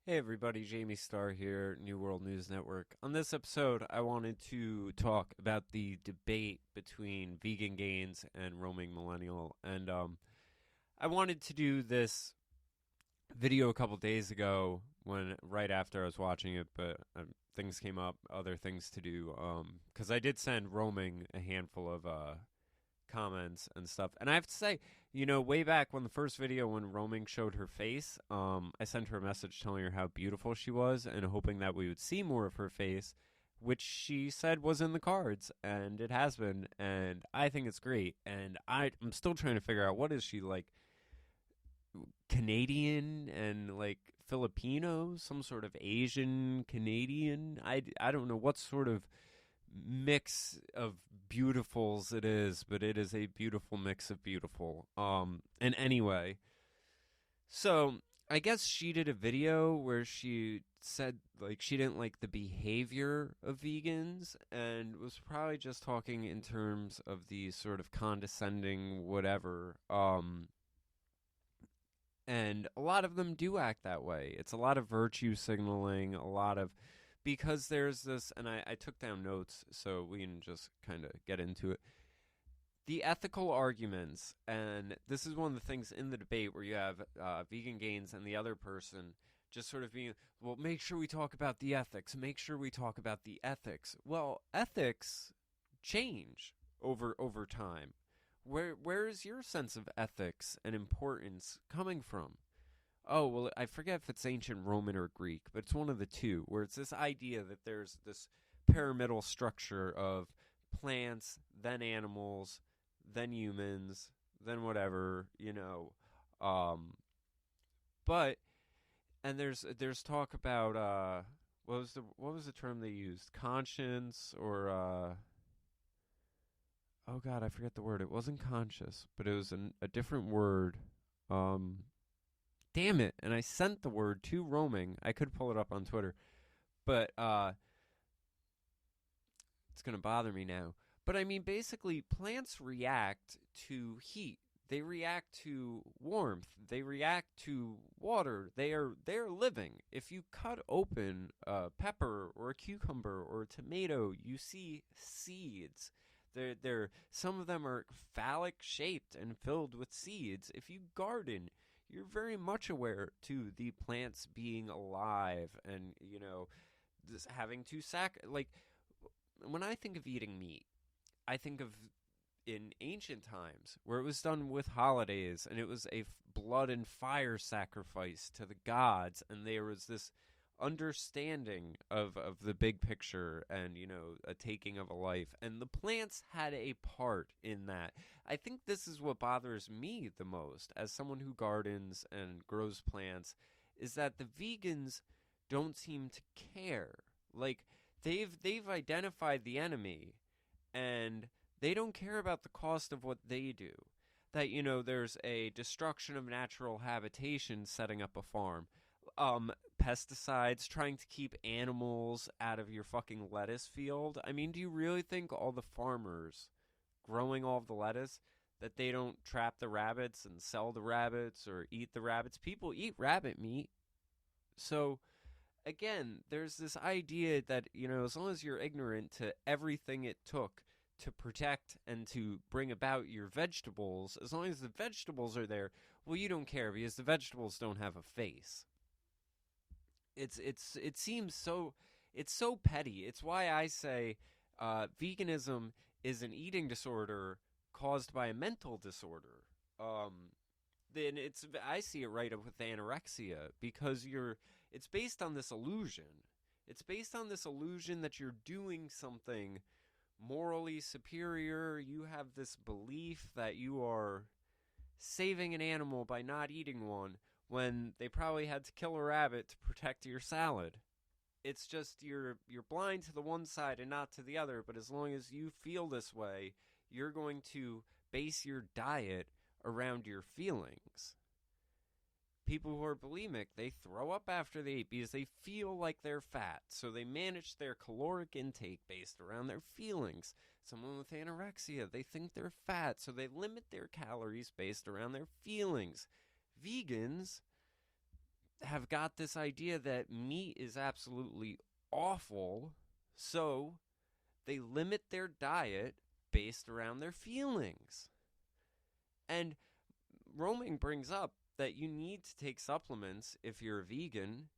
Hey everybody, JamieStarr here, New World News Network. On this episode, I wanted to talk about the debate between Vegan Gains and Roaming Millennial. And I wanted to do this video a couple days ago right after I was watching it, but things came up, other things to do. Because I did send Roaming a handful of comments and stuff. And I have to say, way back when the first video when Roaming showed her face, I sent her a message telling her how beautiful she was and hoping that we would see more of her face, which she said was in the cards, and it has been, and I think it's great. And I'm still trying to figure out, what is she, like, Canadian and like Filipino, some sort of Asian Canadian? I don't know what sort of mix of beautifuls it is, but it is a beautiful mix of beautiful. And anyway, so I guess she did a video where she said like she didn't like the behavior of vegans and was probably just talking in terms of the sort of condescending whatever. And a lot of them do act that way. It's a lot of virtue signaling, a lot of, because there's this, and I took down notes so we can just kind of get into it. The ethical arguments, and this is one of the things in the debate where you have Vegan Gains and the other person just sort of being, well, make sure we talk about the ethics. Make sure we talk about the ethics. Well, ethics change over time. Where is your sense of ethics and importance coming from? Oh, well, I forget if it's ancient Roman or Greek, but it's one of the two, where it's this idea that there's this pyramidal structure of plants, then animals, then humans, then whatever, But and there's talk about what was the term they used? Conscience or oh god, I forget the word. It wasn't conscious, but it was a different word. Damn it! And I sent the word to Roaming. I could pull it up on Twitter, but it's gonna bother me now. But I mean, basically, plants react to heat. They react to warmth. They react to water. They're living. If you cut open a pepper or a cucumber or a tomato, you see seeds. They're some of them are phallic shaped and filled with seeds. If you garden, you're very much aware to the plants being alive and this having to like when I think of eating meat, I think of in ancient times where it was done with holidays and it was a blood and fire sacrifice to the gods, and there was this understanding of the big picture and a taking of a life, and the plants had a part in that. I think this is what bothers me the most as someone who gardens and grows plants, is that the vegans don't seem to care. Like they've identified the enemy and they don't care about the cost of what they do. That there's a destruction of natural habitation setting up a farm. Pesticides, trying to keep animals out of your fucking lettuce field. I mean, do you really think all the farmers growing all of the lettuce, that they don't trap the rabbits and sell the rabbits or eat the rabbits? People eat rabbit meat. So, again, there's this idea that, as long as you're ignorant to everything it took to protect and to bring about your vegetables, as long as the vegetables are there, well, you don't care because the vegetables don't have a face. It seems so, it's so petty. It's why I say veganism is an eating disorder caused by a mental disorder. Then I see it right up with anorexia, because it's based on this illusion. It's based on this illusion that you're doing something morally superior. You have this belief that you are saving an animal by not eating one, when they probably had to kill a rabbit to protect your salad. It's just you're blind to the one side and not to the other, but as long as you feel this way, you're going to base your diet around your feelings. People who are bulimic, they throw up after they eat because they feel like they're fat, so they manage their caloric intake based around their feelings. Someone with anorexia, they think they're fat, so they limit their calories based around their feelings. Vegans, have got this idea that meat is absolutely awful, so they limit their diet based around their feelings. And Roaming brings up that you need to take supplements if you're a vegan.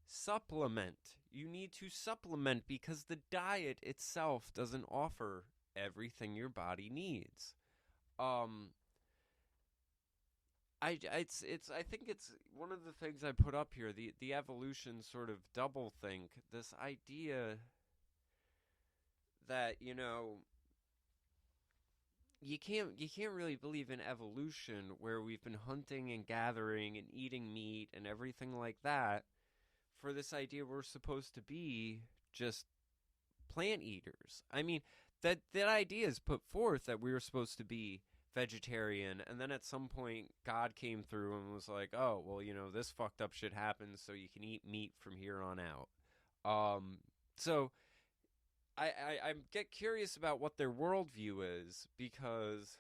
Supplement. You need to supplement because the diet itself doesn't offer everything your body needs. I think it's one of the things I put up here, the evolution sort of double think, this idea that, you can't really believe in evolution where we've been hunting and gathering and eating meat and everything like that for this idea we're supposed to be just plant eaters. I mean, that idea is put forth that we were supposed to be vegetarian, and then at some point God came through and was like, oh, well, this fucked up shit happens, so you can eat meat from here on out. So I get curious about what their worldview is, because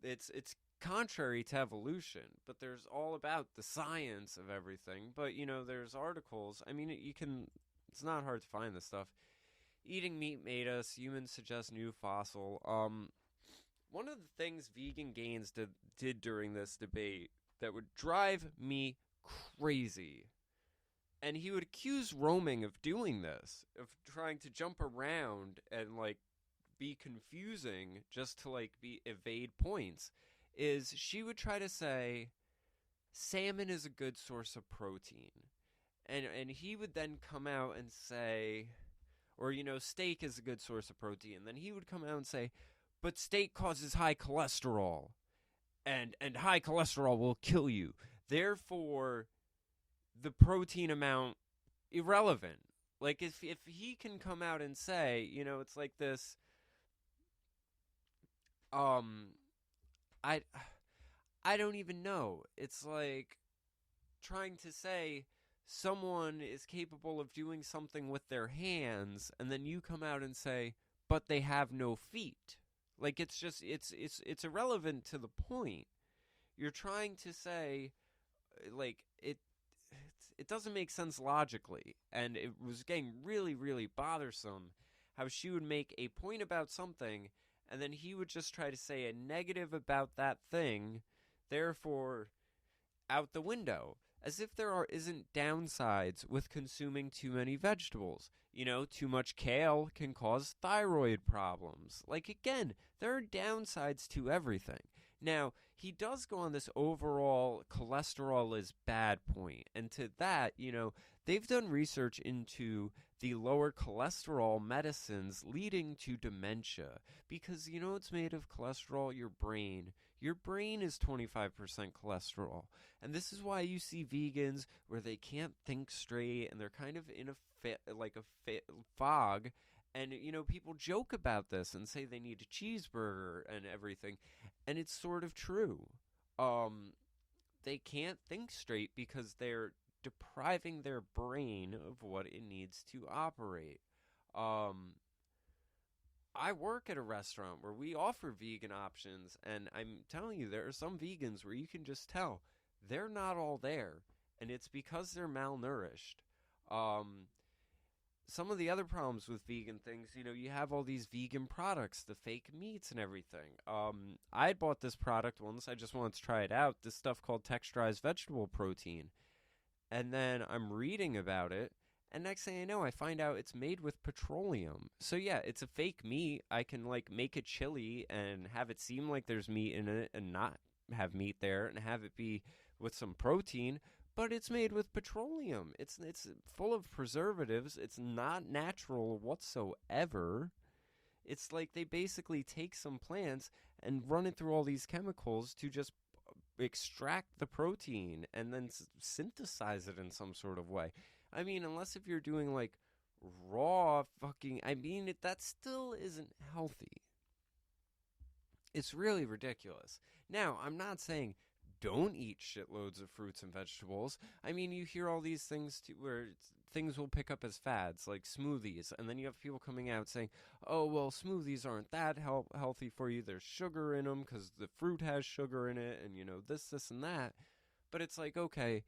it's contrary to evolution, but there's all about the science of everything. But there's articles. I mean, it's not hard to find this stuff. Eating meat made us. Humans suggest new fossil. One of the things Vegan Gains did during this debate that would drive me crazy, and he would accuse Roaming of doing this, of trying to jump around and be confusing just to evade points, is she would try to say salmon is a good source of protein, and he would then come out and say, or steak is a good source of protein, and then he would come out and say, but steak causes high cholesterol, and high cholesterol will kill you. Therefore, the protein amount irrelevant. If he can come out and say, it's like this. I don't even know. It's like trying to say someone is capable of doing something with their hands, and then you come out and say, but they have no feet. It's just it's irrelevant to the point. You're trying to say it doesn't make sense logically, and it was getting really, really bothersome how she would make a point about something, and then he would just try to say a negative about that thing, therefore out the window, as if there isn't downsides with consuming too many vegetables. Too much kale can cause thyroid problems. Again, there are downsides to everything. Now, he does go on this overall cholesterol is bad point. And to that, they've done research into the lower cholesterol medicines leading to dementia. Because it's made of cholesterol? Your brain. Your brain is 25% cholesterol. And this is why you see vegans where they can't think straight and they're kind of in a fog. And, people joke about this and say they need a cheeseburger and everything. And it's sort of true. They can't think straight because they're depriving their brain of what it needs to operate. I work at a restaurant where we offer vegan options, and I'm telling you, there are some vegans where you can just tell they're not all there, and it's because they're malnourished. Some of the other problems with vegan things, you have all these vegan products, the fake meats and everything. I had bought this product once. I just wanted to try it out. This stuff called texturized vegetable protein. And then I'm reading about it, and next thing I know, I find out it's made with petroleum. So yeah, it's a fake meat. I can make a chili and have it seem like there's meat in it and not have meat there and have it be with some protein. But it's made with petroleum. It's full of preservatives. It's not natural whatsoever. It's like they basically take some plants and run it through all these chemicals to just extract the protein and then synthesize it in some sort of way. I mean, unless if you're doing raw fucking... that still isn't healthy. It's really ridiculous. Now, I'm not saying don't eat shitloads of fruits and vegetables. I mean, you hear all these things where things will pick up as fads, like smoothies, and then you have people coming out saying, oh, well, smoothies aren't that healthy for you. There's sugar in them because the fruit has sugar in it, and, this, and that. But it's like, okay,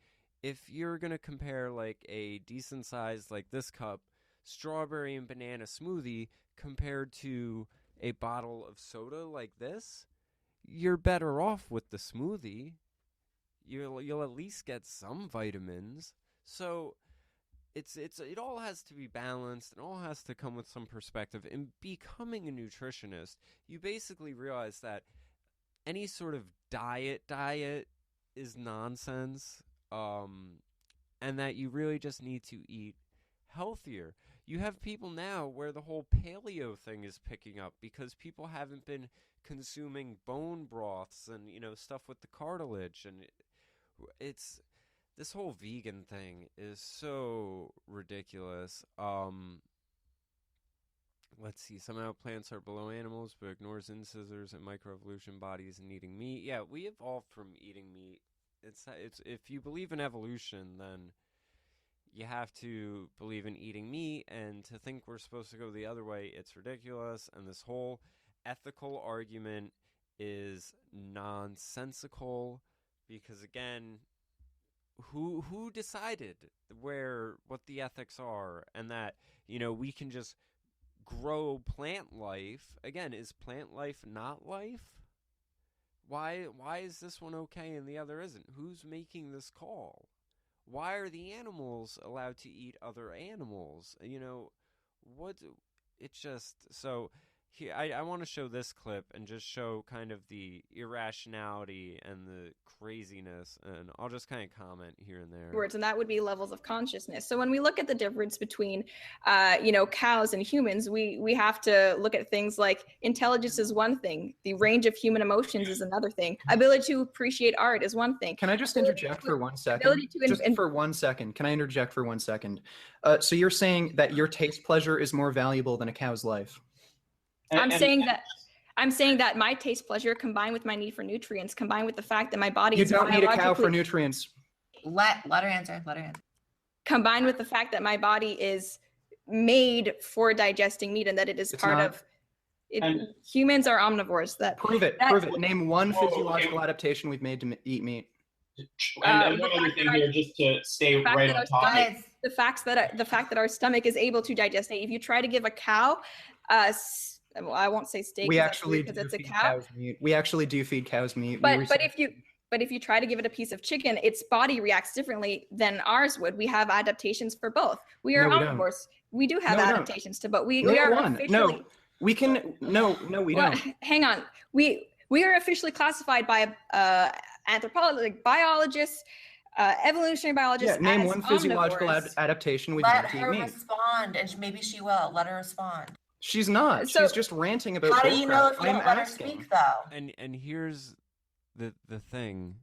if you're going to compare like a decent size, like this cup, strawberry and banana smoothie compared to a bottle of soda like this, you're better off with the smoothie. You'll at least get some vitamins. So it all has to be balanced. It all has to come with some perspective. In becoming a nutritionist, you basically realize that any sort of diet is nonsense, and that you really just need to eat healthier. You have people now where the whole paleo thing is picking up because people haven't been consuming bone broths and, stuff with the cartilage, and it's this whole vegan thing is so ridiculous. Let's see. Somehow plants are below animals, but ignores incisors and microevolution bodies and eating meat. Yeah, we evolved from eating meat. It's if you believe in evolution, then you have to believe in eating meat, and to think we're supposed to go the other way, it's ridiculous. And this whole ethical argument is nonsensical because, again, who decided what the ethics are, and that we can just grow plant life? Again, is plant life not life? Why is this one okay and the other isn't? Who's making this call? Why are the animals allowed to eat other animals? It's just so. Here, I want to show this clip and just show kind of the irrationality and the craziness, and I'll just kind of comment here and there. And that would be levels of consciousness. So when we look at the difference between, cows and humans, we have to look at things like intelligence is one thing, the range of human emotions is another thing, ability to appreciate art is one thing. Can I just interject for 1 second? For 1 second, can I interject for 1 second? So you're saying that your taste pleasure is more valuable than a cow's life? I'm saying that my taste pleasure combined with my need for nutrients, combined with the fact that my body is biologically... You don't need a cow for nutrients. Let her answer. Combined with the fact that my body is made for digesting meat and that it is humans are omnivores. Prove it. Name one physiological adaptation we've made to eat meat. And one other thing here, just to stay right on topic. The fact that our stomach is able to digest meat. If you try to give a cow I won't say steak because it's a cow. We actually do feed cows meat. But if you try to give it a piece of chicken, its body reacts differently than ours would. We have adaptations for both. We are omnivores. We do have adaptations to both. We don't. Hang on. We are officially classified by anthropologists, biologists, evolutionary biologists. Yeah, name one physiological adaptation we've had to eat meat. Let her respond, and maybe she will. Let her respond. She's not. She's just ranting about. How do you know if you don't let her speak, though? And here's the thing.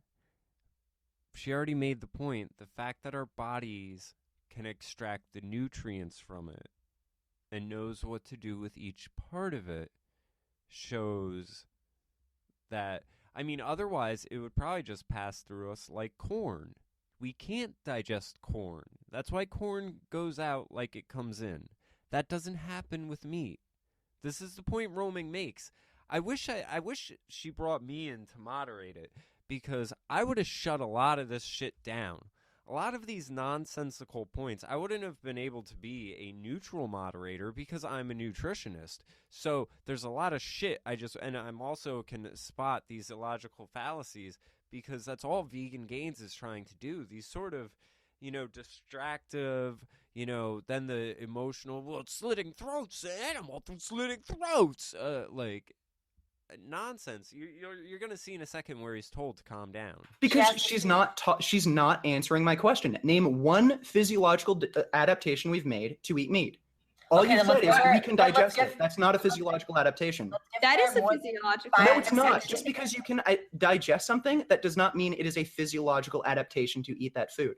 She already made the point. The fact that our bodies can extract the nutrients from it and knows what to do with each part of it shows that. I mean, otherwise it would probably just pass through us like corn. We can't digest corn. That's why corn goes out like it comes in. That doesn't happen with meat. This is the point Roaming makes. I wish she brought me in to moderate it, because I would have shut a lot of this shit down. A lot of these nonsensical points, I wouldn't have been able to be a neutral moderator because I'm a nutritionist. So there's a lot of shit and I'm also can spot these illogical fallacies, because that's all Vegan Gains is trying to do. These sort of, distractive, then the emotional, well, it's slitting throats, the animal through slitting throats, nonsense. You're going to see in a second where he's told to calm down. Because she's not answering my question. Name one physiological adaptation we've made to eat meat. All you said is we can digest it. That's not a physiological adaptation. That is a physiological. No, it's not. Just because you can digest something, that does not mean it is a physiological adaptation to eat that food.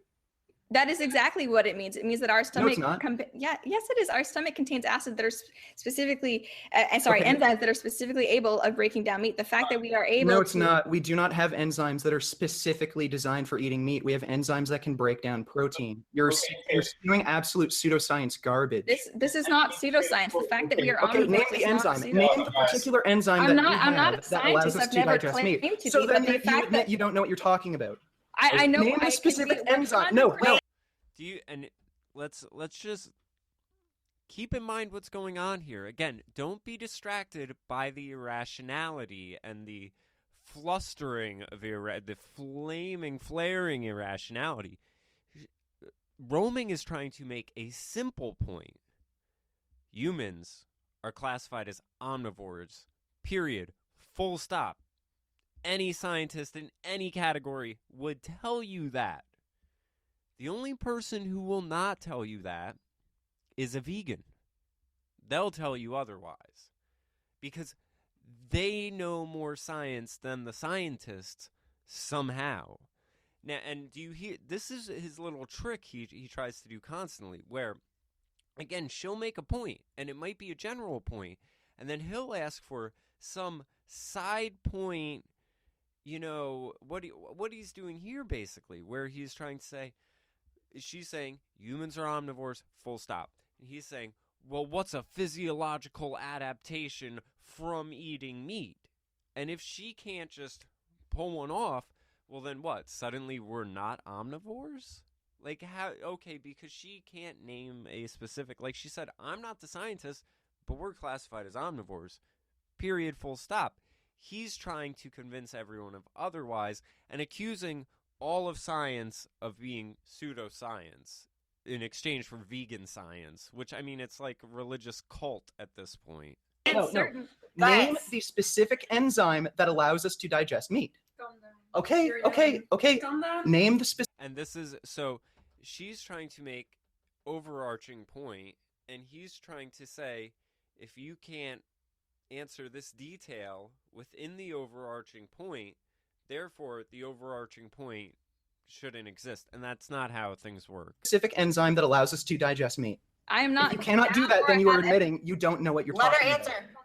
That is exactly what it means. It means that our stomach, no, it's not. Yes, it is. Our stomach contains acids that are specifically, enzymes that are specifically able of breaking down meat. The fact that we are able No, it's not. We do not have enzymes that are specifically designed for eating meat. We have enzymes that can break down protein. You're doing absolute pseudoscience garbage. This is not pseudoscience. The fact that we are omnivores name the enzyme. Name the particular enzyme I'm not a scientist. I've never claimed to be. So then you admit you don't know what you're talking about. I know. Name the specific enzyme. No. Do you, and let's just keep in mind what's going on here. Again, don't be distracted by the irrationality and the flustering of the flaring irrationality. Roaming is trying to make a simple point. Humans are classified as omnivores, period, full stop. Any scientist in any category would tell you that. The only person who will not tell you that is a vegan. They'll tell you otherwise. Because they know more science than the scientists somehow. Now, and do you hear, this is his little trick he tries to do constantly, where, again, she'll make a point, and it might be a general point, and then he'll ask for some side point, you know, what he's doing here, basically, where he's trying to say, she's saying, humans are omnivores, full stop. And he's saying, well, what's a physiological adaptation from eating meat? And if she can't just pull one off, well, then what? Suddenly we're not omnivores? Like, how? Okay, because she can't name a specific, like she said, I'm not the scientist, but we're classified as omnivores. Period, full stop. He's trying to convince everyone of otherwise and accusing all of science of being pseudoscience in exchange for vegan science, which, I mean, it's like a religious cult at this point. No. Name the specific enzyme that allows us to digest meat. Okay. Name the specific. And this is, so she's trying to make overarching point, and he's trying to say, if you can't answer this detail within the overarching point, therefore the overarching point shouldn't exist. And that's not how things work. Specific enzyme that allows us to digest meat. I am not. If you cannot do that, then you are admitting you don't know what you're Let her talking answer. about.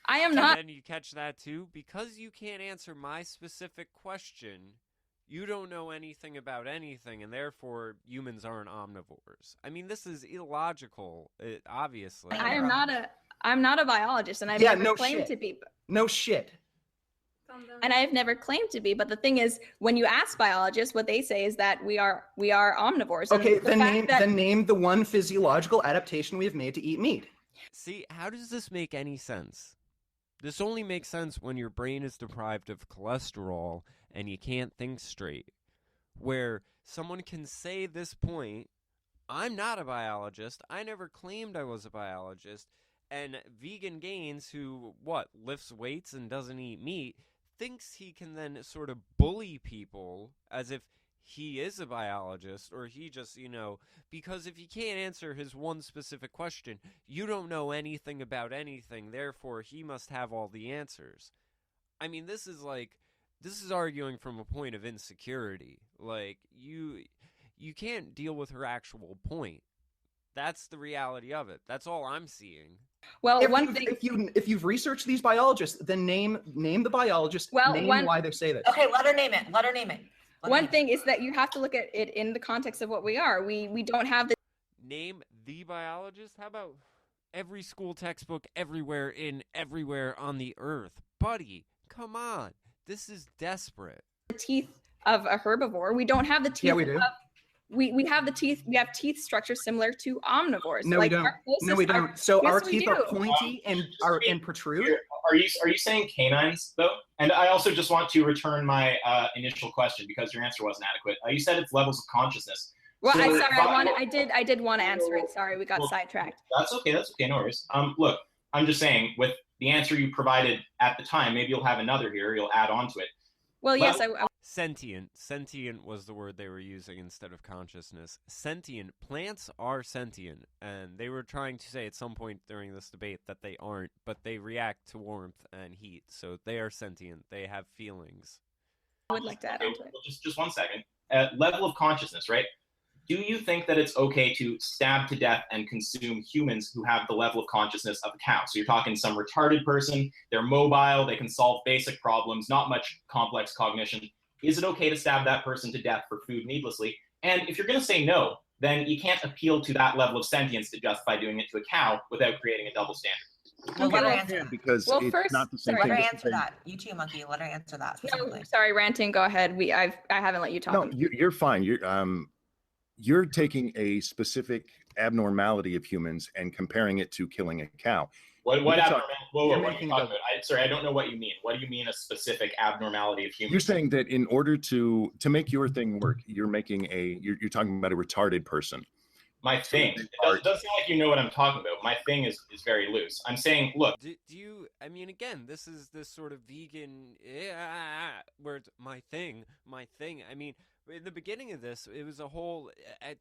I am not. And you catch that too? Because you can't answer my specific question, you don't know anything about anything, and therefore humans aren't omnivores. I mean, this is illogical, obviously. I'm not a biologist, and I've never claimed to be. No shit. And I've never claimed to be. But the thing is, when you ask biologists, what they say is that we are omnivores. Okay, then name the one physiological adaptation we have made to eat meat. See, how does this make any sense? This only makes sense when your brain is deprived of cholesterol and you can't think straight. Where someone can say this point, I'm not a biologist, I never claimed I was a biologist, and Vegan Gains, who, lifts weights and doesn't eat meat, thinks he can then sort of bully people as if he is a biologist, or he just, because if you can't answer his one specific question, you don't know anything about anything, therefore he must have all the answers. I mean, this is arguing from a point of insecurity. Like, you can't deal with her actual point. That's the reality of it. That's all I'm seeing. Well, if you've researched these biologists, then name the biologist. Name why they say this. Okay, let her name it. One thing is that you have to look at it in the context of what we are. We don't have the name the biologist. How about every school textbook everywhere on the earth, buddy? Come on, this is desperate. Teeth of a herbivore. We don't have the teeth. Yeah, we do. We have the teeth. We have teeth structure similar to omnivores. No, we don't. No, we don't. So our teeth are pointy and protrude. Are you saying canines though? And I also just want to return my initial question because your answer wasn't adequate. You said it's levels of consciousness. Well, so I did want to answer it. Sorry, we got sidetracked. That's okay. No worries. Look, I'm just saying with the answer you provided at the time, maybe you'll have another here. You'll add on to it. Well, yes, Sentient. Sentient was the word they were using instead of consciousness. Sentient. Plants are sentient, and they were trying to say at some point during this debate that they aren't, but they react to warmth and heat, so they are sentient. They have feelings. I would like to add on to it. Well, just 1 second. Level of consciousness, right? Do you think that it's okay to stab to death and consume humans who have the level of consciousness of a cow? So you're talking some retarded person, they're mobile, they can solve basic problems, not much complex cognition. Is it okay to stab that person to death for food needlessly? And if you're going to say no, then you can't appeal to that level of sentience to justify doing it to a cow without creating a double standard. Well, Okay, let her well, answer. Because Well, it's first- not the same sorry. thing. Let her as answer saying- that. You too, Monkey. Let her answer that No, specifically. sorry, ranting. Go ahead. I haven't let you talk. No, you're fine. You're taking a specific abnormality of humans and comparing it to killing a cow. What You're abnormal? talking- What are you talking about? Sorry, I don't know what you mean. What do you mean a specific abnormality of humans? You're saying that in order to make your thing work, you're talking about a retarded person. My thing. It doesn't sound like you know what I'm talking about. My thing is very loose. I'm saying, look. Do you, I mean, again, this is this sort of vegan, where it's my thing. I mean, in the beginning of this, it was a whole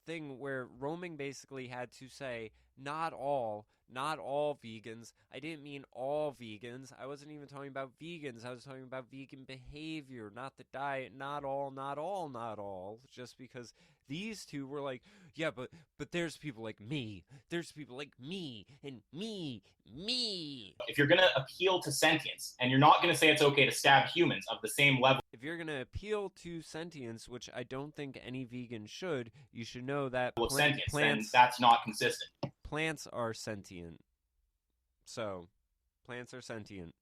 thing where Roaming basically had to say, not all vegans. I didn't mean all vegans. I wasn't even talking about vegans. I was talking about vegan behavior, not the diet. Not all. Just because these two were like, yeah, but there's people like me. There's people like me and me. If you're going to appeal to sentience, and you're not going to say it's okay to stab humans of the same level. If you're going to appeal to sentience, which I don't think any vegan should, you should know that Sentience, plants, then that's not consistent. Plants are sentient. So, plants are sentient.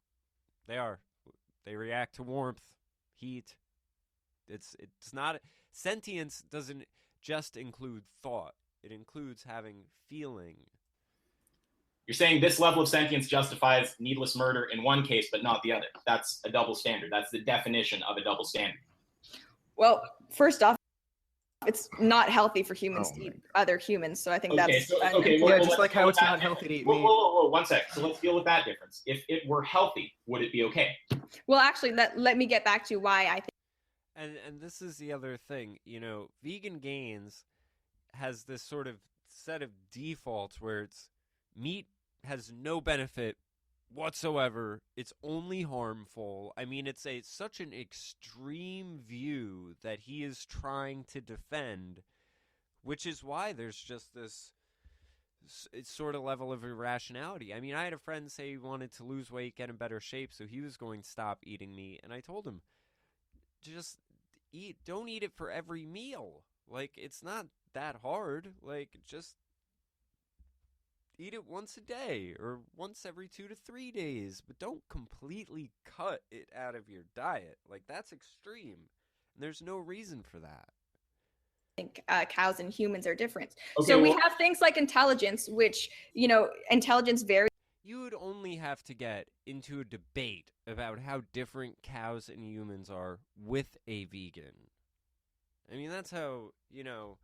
They are. They react to warmth, heat. It's not... Sentience doesn't just include thought. It includes having feeling. You're saying this level of sentience justifies needless murder in one case, but not the other. That's a double standard. That's the definition of a double standard. Well, first off, it's not healthy for humans to eat other humans, so I think that's just like how it's not healthy to eat meat. Whoa, 1 sec. So let's deal with that difference. If it were healthy, would it be okay? Well, actually, let me get back to why I think. And this is the other thing, you know, Vegan Gains has this sort of set of defaults where it's meat has no benefit whatsoever. It's only harmful. I mean, it's such an extreme view that he is trying to defend, which is why there's just this sort of level of irrationality. I mean, I had a friend say he wanted to lose weight, get in better shape, so he was going to stop eating meat, and I told him, just don't eat it for every meal. Like, it's not that hard. Like, just eat it once a day or once every 2 to 3 days, but don't completely cut it out of your diet. Like, that's extreme. And there's no reason for that. I think cows and humans are different. Okay, so we have things like intelligence, which, you know, intelligence varies. You would only have to get into a debate about how different cows and humans are with a vegan. I mean, that's how, you know,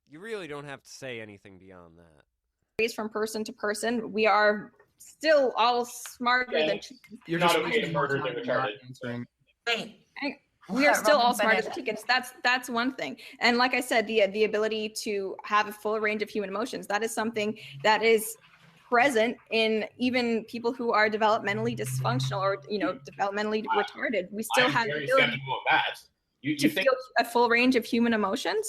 you really don't have to say anything beyond that. From person to person. We are still all smarter than chickens. You're not just okay to murder the retarded. Wait. We are still all Roman smarter than chickens. That's one thing. And like I said, the ability to have a full range of human emotions, that is something that is present in even people who are developmentally dysfunctional or, you know, developmentally retarded. We still have the ability skeptical of that. You to think feel a full range of human emotions.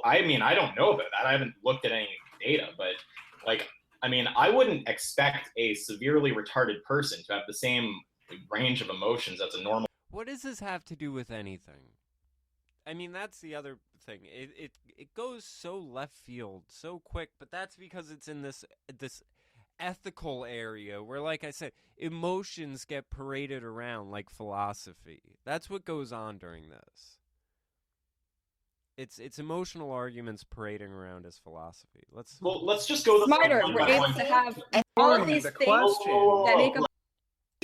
I mean, I don't know about that. I haven't looked at any data, but like, I mean, I wouldn't expect a severely retarded person to have the same range of emotions as a normal. What does this have to do with anything? I mean, that's the other thing. It goes so left field so quick, but that's because it's in this ethical area where, like I said, emotions get paraded around like philosophy. That's what goes on during this. It's emotional arguments parading around as philosophy. Let's just go Smarter. We're able to have all of these things that make up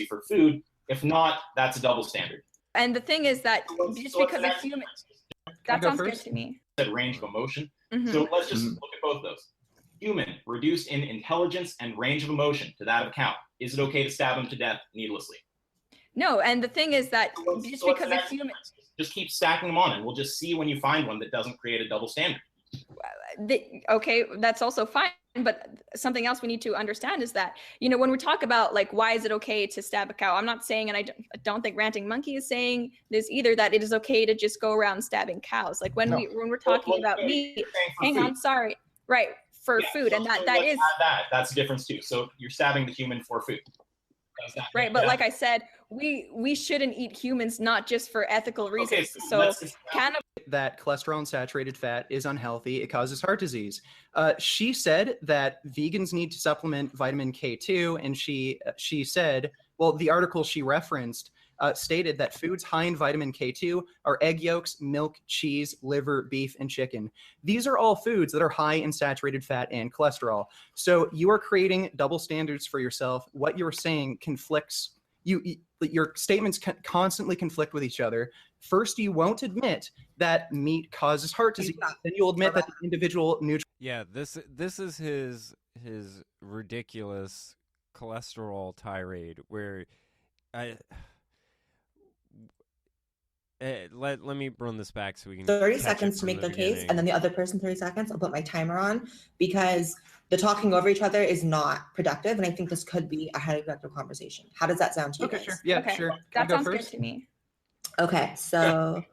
for food. If not, that's a double standard. And the thing is that just because a human, that sounds good to me. That range of emotion. Mhm. So let's just look at both of those. Human, reduced in intelligence and range of emotion to that of a cow. Is it okay to stab him to death needlessly? No, and the thing is that just because a human, just keep stacking them on, and we'll just see when you find one that doesn't create a double standard. okay, that's also fine. But something else we need to understand is that, you know, when we talk about like, why is it okay to stab a cow? I'm not saying, and I don't think Ranting Monkey is saying this either, that it is okay to just go around stabbing cows. Like when we're talking about meat, hang on, sorry, right, for food, and that is that's the difference too. So you're stabbing the human for food. Right, but like I said, we shouldn't eat humans, not just for ethical reasons. Okay, so that cholesterol and saturated fat is unhealthy. It causes heart disease. She said that vegans need to supplement vitamin K2, and she said, well, the article she referenced stated that foods high in vitamin K2 are egg yolks, milk, cheese, liver, beef, and chicken. These are all foods that are high in saturated fat and cholesterol. So you are creating double standards for yourself. What you're saying conflicts. Your statements constantly conflict with each other. First, you won't admit that meat causes heart disease. Then you'll admit that the individual nutrient. Yeah, this is his ridiculous cholesterol tirade where let me run this back so we can 30 seconds to make their case, and then the other person 30 seconds. I'll put my timer on because the talking over each other is not productive, and I think this could be a highly productive conversation. How does that sound to you Okay, guys? sure. Yeah, Okay. sure. That sounds good to me. Okay, so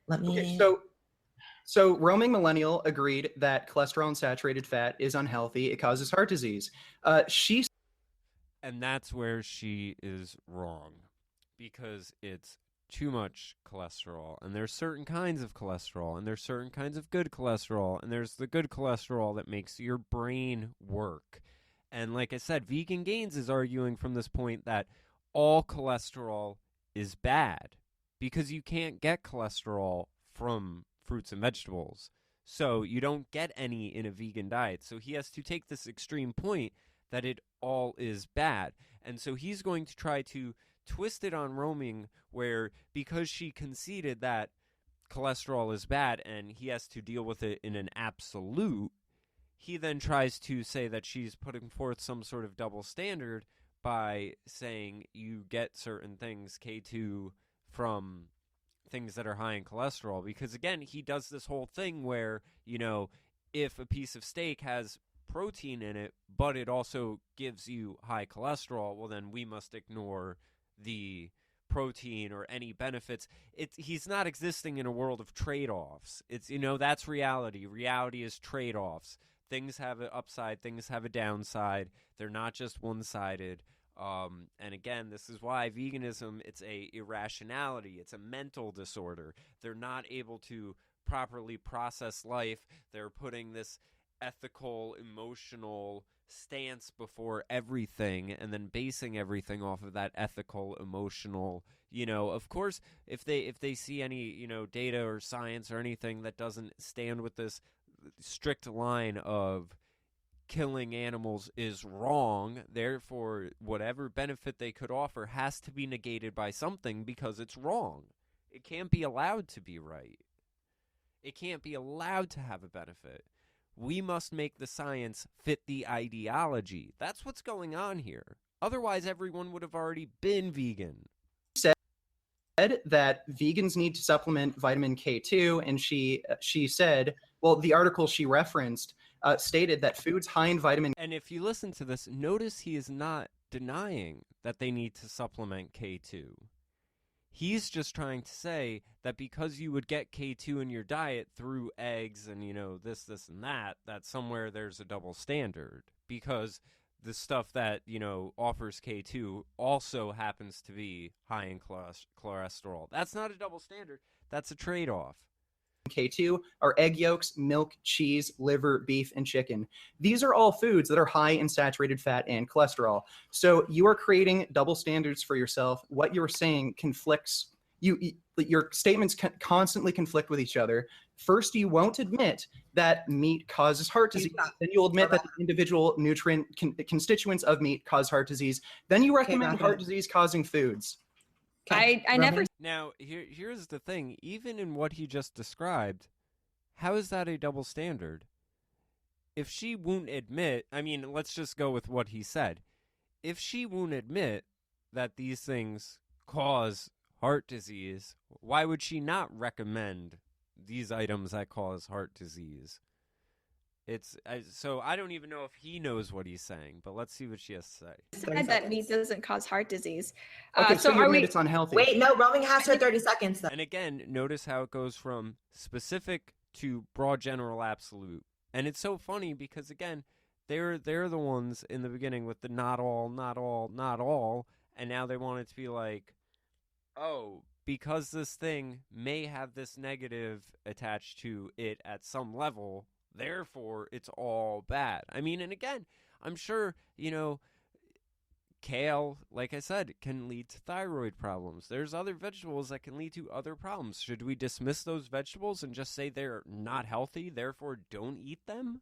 let me. Okay, so roaming millennial agreed that cholesterol and saturated fat is unhealthy. It causes heart disease. And that's where she is wrong, because it's too much cholesterol, and there's certain kinds of cholesterol, and there's certain kinds of good cholesterol, and there's the good cholesterol that makes your brain work. And like I said, Vegan Gains is arguing from this point that all cholesterol is bad because you can't get cholesterol from fruits and vegetables. So you don't get any in a vegan diet. So he has to take this extreme point that it all is bad. And so he's going to try to twist it on roaming where, because she conceded that cholesterol is bad and he has to deal with it in an absolute, he then tries to say that she's putting forth some sort of double standard by saying you get certain things, K2, from things that are high in cholesterol. Because again, he does this whole thing where, you know, if a piece of steak has protein in it, but it also gives you high cholesterol, well, then we must ignore the protein or any benefits. He's not existing in a world of trade-offs. It's, you know, that's reality. Reality is trade-offs. Things have an upside, things have a downside. They're not just one-sided. And again, this is why veganism, it's a irrationality. It's a mental disorder. They're not able to properly process life. They're putting this ethical, emotional stance before everything and then basing everything off of that ethical, emotional, you know. Of course, if they see any, you know, data or science or anything that doesn't stand with this strict line of killing animals is wrong, therefore whatever benefit they could offer has to be negated by something because it's wrong. It can't be allowed to be right. It can't be allowed to have a benefit. We must make the science fit the ideology. That's what's going on here. Otherwise, everyone would have already been vegan. Said that vegans need to supplement vitamin K2, and she said, well, the article she referenced stated that foods high in vitamin. And if you listen to this, notice he is not denying that they need to supplement K2. He's just trying to say that because you would get K2 in your diet through eggs and, you know, this, and that somewhere there's a double standard. Because the stuff that, you know, offers K2 also happens to be high in cholesterol. That's not a double standard. That's a trade-off. K2 are egg yolks, milk, cheese, liver, beef, and chicken. These are all foods that are high in saturated fat and cholesterol. So you are creating double standards for yourself. What you're saying conflicts. Your statements constantly conflict with each other. First, you won't admit that meat causes heart disease. Then you'll admit that the individual nutrient constituents of meat cause heart disease. Then you recommend heart disease causing foods. Okay. I never. Now, here's the thing. Even in what he just described, how is that a double standard? If she won't admit, I mean, let's just go with what he said. If she won't admit that these things cause heart disease, why would she not recommend these items that cause heart disease? So I don't even know if he knows what he's saying, but let's see what she has to say. Said that meat doesn't cause heart disease. Okay, so you admit it's unhealthy. Wait, no, roaming has her 30 seconds. Though. And again, notice how it goes from specific to broad, general, absolute. And it's so funny because, again, they're the ones in the beginning with the not all, not all, not all, and now they want it to be like, oh, because this thing may have this negative attached to it at some level, therefore it's all bad. I mean, and again, I'm sure, kale, like I said, can lead to thyroid problems. There's other vegetables that can lead to other problems. Should we dismiss those vegetables and just say they're not healthy, therefore don't eat them?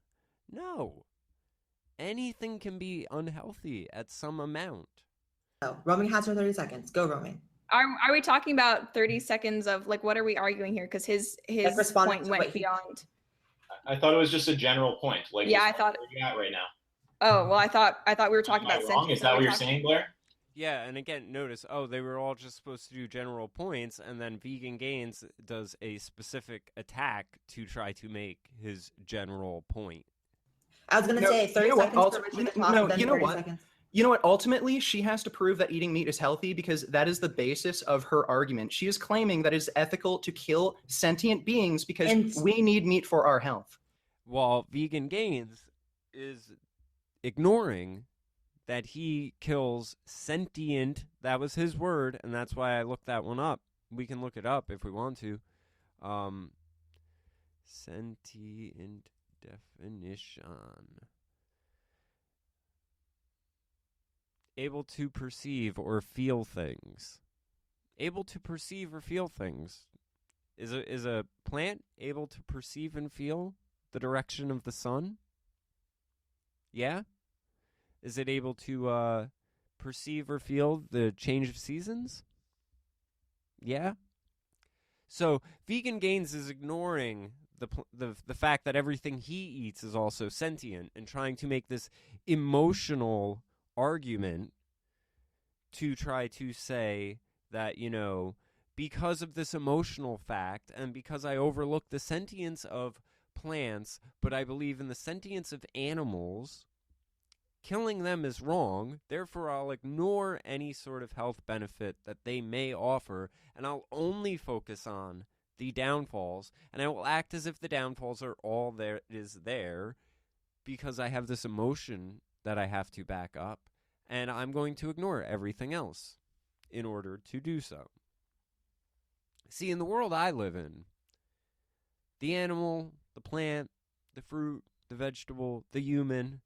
No. Anything can be unhealthy at some amount. Oh, Roaming has her 30 seconds. Go, Roaming. Are we talking about 30 seconds of, like, what are we arguing here? Because his point went beyond. I thought it was just a general point. Like, yeah, I thought. Where are you at right now? Oh, well, I thought we were talking about wrong? Is that what you're saying, Blair? Yeah, and again, notice, they were all just supposed to do general points, and then Vegan Gains does a specific attack to try to make his general point. I was going to say 30 seconds for Richard to talk, then 30 seconds. You know what? Ultimately, she has to prove that eating meat is healthy because that is the basis of her argument. She is claiming that it is ethical to kill sentient beings because we need meat for our health. While Vegan Gains is ignoring that he kills sentient, that was his word, and that's why I looked that one up. We can look it up if we want to. Sentient definition. Able to perceive or feel things. Able to perceive or feel things. Is a plant able to perceive and feel the direction of the sun? Yeah? Is it able to perceive or feel the change of seasons? Yeah? So Vegan Gains is ignoring the fact that everything he eats is also sentient and trying to make this emotional argument to try to say that, because of this emotional fact and because I overlook the sentience of plants, but I believe in the sentience of animals, killing them is wrong, therefore I'll ignore any sort of health benefit that they may offer, and I'll only focus on the downfalls, and I will act as if the downfalls are all there is there, because I have this emotion that I have to back up, and I'm going to ignore everything else in order to do so. See, in the world I live in, the animal, the plant, the fruit, the vegetable, the human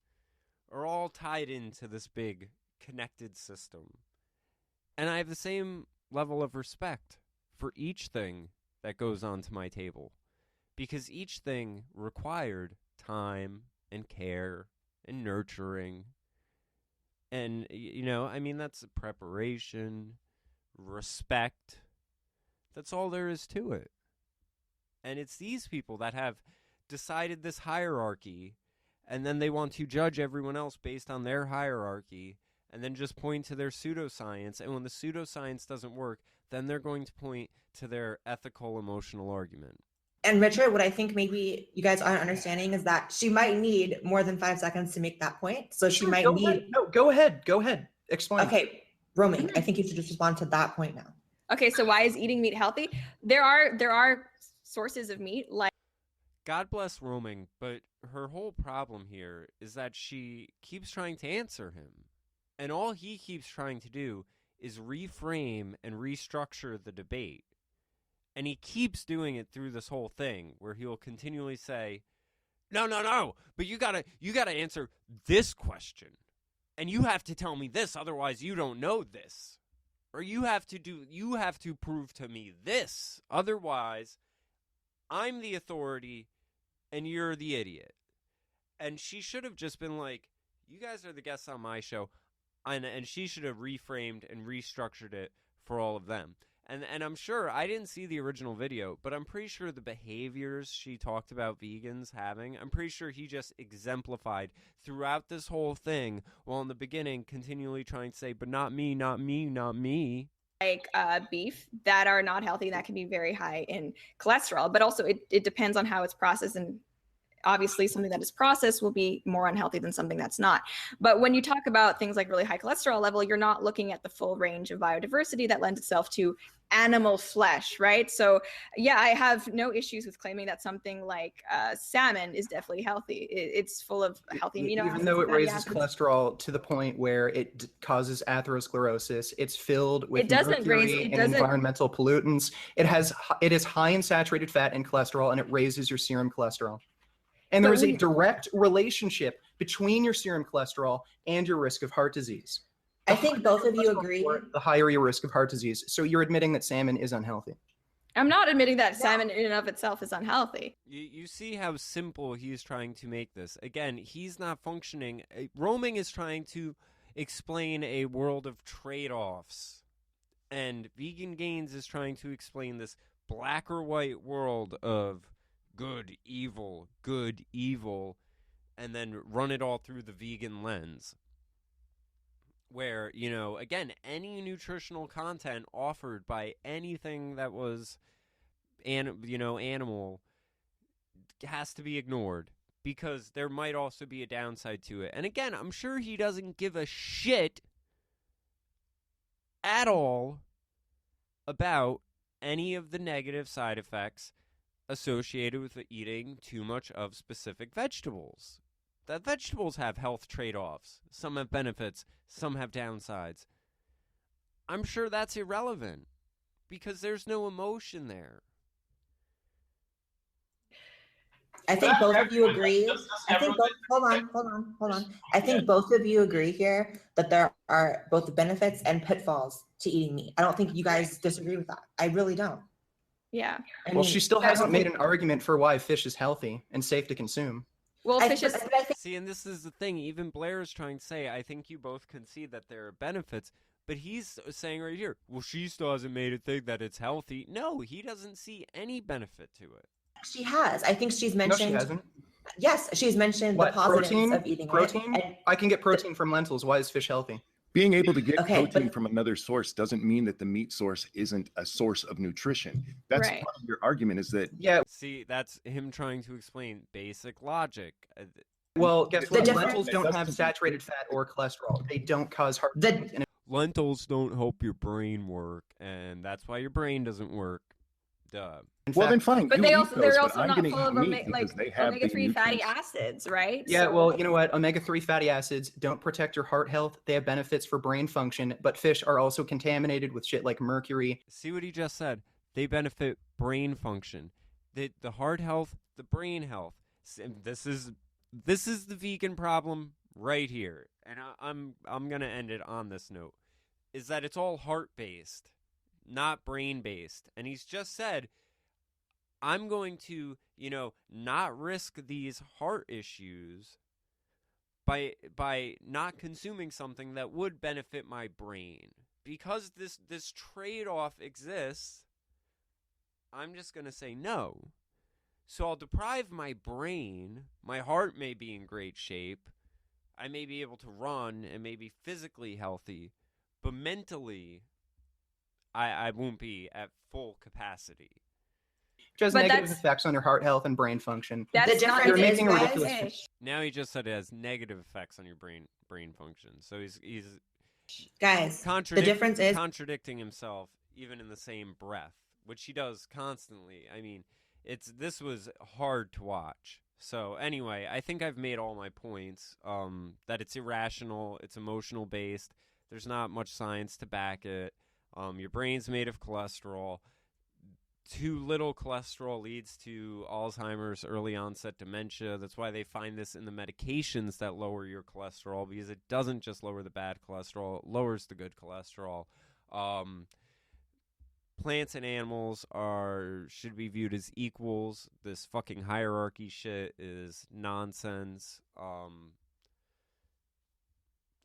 are all tied into this big connected system. And I have the same level of respect for each thing that goes onto my table, because each thing required time and care and nurturing. And, that's preparation, respect. That's all there is to it. And it's these people that have decided this hierarchy, and then they want to judge everyone else based on their hierarchy, and then just point to their pseudoscience. And when the pseudoscience doesn't work, then they're going to point to their ethical, emotional argument. And Richard, what I think maybe you guys aren't understanding is that she might need more than 5 seconds to make that point. So she might need... No, go ahead. Explain. Okay, Roaming, I think you should just respond to that point now. Okay, so why is eating meat healthy? There are sources of meat like... God bless Roaming, but her whole problem here is that she keeps trying to answer him. And all he keeps trying to do is reframe and restructure the debate. And he keeps doing it through this whole thing where he'll continually say, no, but you gotta answer this question. And you have to tell me this, otherwise you don't know this. Or you have to prove to me this, otherwise I'm the authority and you're the idiot. And she should have just been like, you guys are the guests on my show. And she should have reframed and restructured it for all of them. And I'm sure, I didn't see the original video, but I'm pretty sure the behaviors she talked about vegans having, I'm pretty sure he just exemplified throughout this whole thing, while in the beginning continually trying to say, but not me, not me, not me. Like beef that are not healthy, that can be very high in cholesterol, but also it depends on how it's processed and obviously something that is processed will be more unhealthy than something that's not. But when you talk about things like really high cholesterol level, you're not looking at the full range of biodiversity that lends itself to animal flesh, right? So yeah, I have no issues with claiming that something like salmon is definitely healthy. It's full of healthy amino acids. Even though it fatty raises acids. cholesterol to the point where it causes atherosclerosis, it's filled with mercury and environmental pollutants. It is high in saturated fat and cholesterol, and it raises your serum cholesterol. And there is a direct relationship between your serum cholesterol and your risk of heart disease. I think both of you agree. The higher your risk of heart disease. So you're admitting that salmon is unhealthy. I'm not admitting that salmon in and of itself is unhealthy. You see how simple he's trying to make this. Again, he's not functioning. Roaming is trying to explain a world of trade-offs. And Vegan Gains is trying to explain this black or white world of good, evil, and then run it all through the vegan lens. Where, you know, again, any nutritional content offered by anything that was, animal has to be ignored because there might also be a downside to it. And again, I'm sure he doesn't give a shit at all about any of the negative side effects associated with eating too much of specific vegetables. That vegetables have health trade-offs. Some have benefits, some have downsides. I'm sure that's irrelevant because there's no emotion there. I think both of you agree. Hold on. I think both of you agree here that there are both benefits and pitfalls to eating meat. I don't think you guys disagree with that. I really don't. Yeah. Well, she still hasn't made an argument for why fish is healthy and safe to consume. Well, fish is... See, and this is the thing. Even Blair is trying to say, I think you both concede that there are benefits, but he's saying right here, well, she still hasn't made a thing that it's healthy. No, he doesn't see any benefit to it. She has. I think she's mentioned... No, she hasn't. Yes, she's mentioned the positives of eating protein? it. I can get protein from lentils. Why is fish healthy? Being able to get protein from another source doesn't mean that the meat source isn't a source of nutrition. That's part of your argument is that... Yeah. See, that's him trying to explain basic logic. Well, guess what? Lentils don't have saturated fat or cholesterol. They don't cause heart disease. Lentils don't help your brain work, and that's why your brain doesn't work. Duh. Well, then fine. But they're also not full of omega-3 fatty acids, right? Yeah, well, you know what? Omega-3 fatty acids don't protect your heart health. They have benefits for brain function, but fish are also contaminated with shit like mercury. See what he just said? They benefit brain function. The heart health, the brain health. This is the vegan problem right here. And I'm going to end it on this note. Is that it's all heart-based, not brain-based. And he's just said, I'm going to, not risk these heart issues by not consuming something that would benefit my brain. Because this trade-off exists, I'm just going to say no. So I'll deprive my brain. My heart may be in great shape. I may be able to run and may be physically healthy. But mentally, I won't be at full capacity. Which has negative effects on your heart health and brain function. You're making a ridiculous. Now he just said it has negative effects on your brain function. So he's guys. The difference is contradicting himself even in the same breath, which he does constantly. I mean, this was hard to watch. So anyway, I think I've made all my points. That it's irrational, it's emotional based. There's not much science to back it. Your brain's made of cholesterol. Too little cholesterol leads to Alzheimer's, early onset dementia. That's why they find this in the medications that lower your cholesterol, because it doesn't just lower the bad cholesterol, it lowers the good cholesterol. Plants and animals should be viewed as equals. This fucking hierarchy shit is nonsense.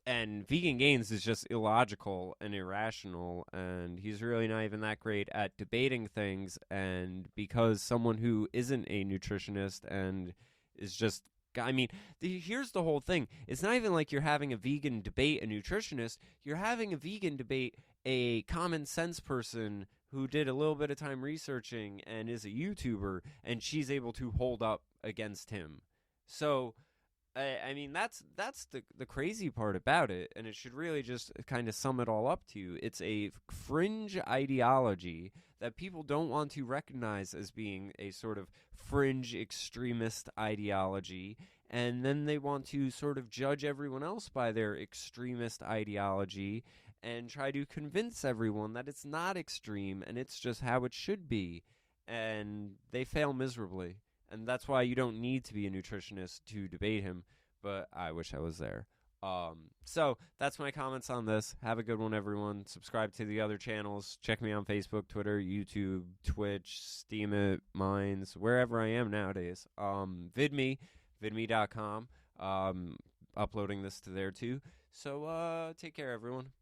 And Vegan Gains is just illogical and irrational, and he's really not even that great at debating things. And because someone who isn't a nutritionist and is just, here's the whole thing. It's not even like you're having a vegan debate a nutritionist. You're having a vegan debate a common sense person who did a little bit of time researching and is a YouTuber, and she's able to hold up against him. So I mean, that's the crazy part about it, and it should really just kind of sum it all up to you. It's a fringe ideology that people don't want to recognize as being a sort of fringe extremist ideology, and then they want to sort of judge everyone else by their extremist ideology and try to convince everyone that it's not extreme and it's just how it should be, and they fail miserably. And that's why you don't need to be a nutritionist to debate him, but I wish I was there. So that's my comments on this. Have a good one, everyone. Subscribe to the other channels. Check me on Facebook, Twitter, YouTube, Twitch, STEEMIT, Minds, wherever I am nowadays. vidme.com. Uploading this to there too. So take care, everyone.